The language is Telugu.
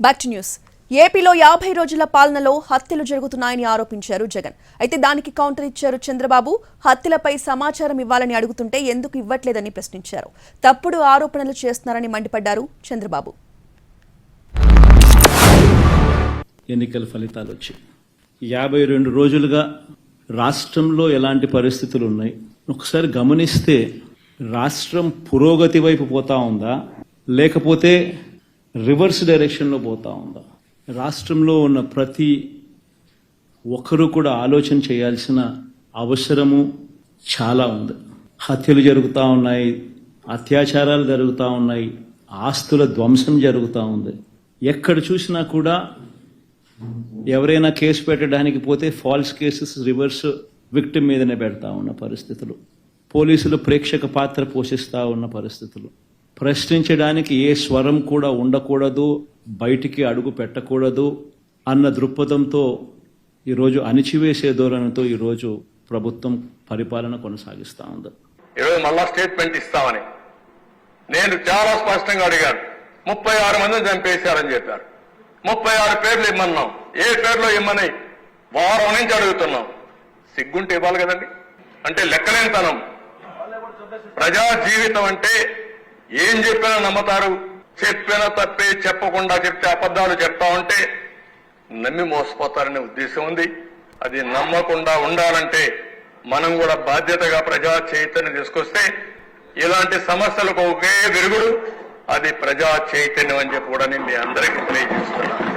Back to news. ఏపీలో 50 రోజుల పాలనలో హత్యలు జరుగుతున్నాయని ఆరోపించారు జగన్. అయితే దానికి కౌంటర్ ఇచ్చారు చంద్రబాబు. హత్యలపై సమాచారం ఇవ్వాలని అడుగుతుంటే ఎందుకు ఇవ్వట్లేదని ప్రశ్నించారు. తప్పుడు ఆరోపణలు చేస్తున్నారని మండిపడ్డారు చంద్రబాబు. ఎన్నికల ఫలితాలు వచ్చాయి. 52 రోజులుగా రాష్ట్రంలో ఎలాంటి పరిస్థితులు ఉన్నాయి ఒకసారి గమనిస్తే రాష్ట్రం పురోగతి వైపు పోతా ఉందా లేకపోతే రివర్స్ డైరెక్షన్లో పోతా ఉందా? రాష్ట్రంలో ఉన్న ప్రతి ఒక్కరూ కూడా ఆలోచన చేయాల్సిన అవసరము చాలా ఉంది. హత్యలు జరుగుతూ ఉన్నాయి, అత్యాచారాలు జరుగుతూ ఉన్నాయి, ఆస్తుల ధ్వంసం జరుగుతూ ఉంది. ఎక్కడ చూసినా కూడా ఎవరైనా కేసు పెట్టడానికి పోతే ఫాల్స్ కేసెస్ రివర్స్ విక్టిమ్ మీదనే పెడతా ఉన్న పరిస్థితులు, పోలీసులు ప్రేక్షక పాత్ర పోషిస్తూ ఉన్న పరిస్థితులు, ప్రశ్నించడానికి ఏ స్వరం కూడా ఉండకూడదు, బయటికి అడుగు పెట్టకూడదు అన్న దృక్పథంతో ఈరోజు అణిచివేసే ధోరణితో ఈరోజు ప్రభుత్వం పరిపాలన కొనసాగిస్తూ ఉంది. ఈరోజు మళ్ళా స్టేట్మెంట్ ఇస్తామని నేను చాలా స్పష్టంగా అడిగాను. 36 మందిని చంపేశారని చెప్పారు. 36 పేర్లు ఇమ్మన్నాం. ఏ పేర్లో ఇమ్మని వారం నుంచి అడుగుతున్నాం. సిగ్గుంటే ఇవ్వాలి కదండి. అంటే లెక్కలేనితనం. ప్రజా జీవితం అంటే ఏం చెప్పినా నమ్ముతారు. చెప్పిన తప్పే, చెప్పకుండా చెప్తే అబద్ధాలు చెప్తా ఉంటే నమ్మి మోసపోతారనే ఉద్దేశం ఉంది. అది నమ్మకుండా ఉండాలంటే మనం కూడా బాధ్యతగా ప్రజా చైతన్యం తీసుకొస్తే ఇలాంటి సమస్యలకు ఒకే విరుగుడు, అది ప్రజా చైతన్యం అని చెప్పి కూడా నేను మీ అందరికీ తెలియజేస్తున్నాను.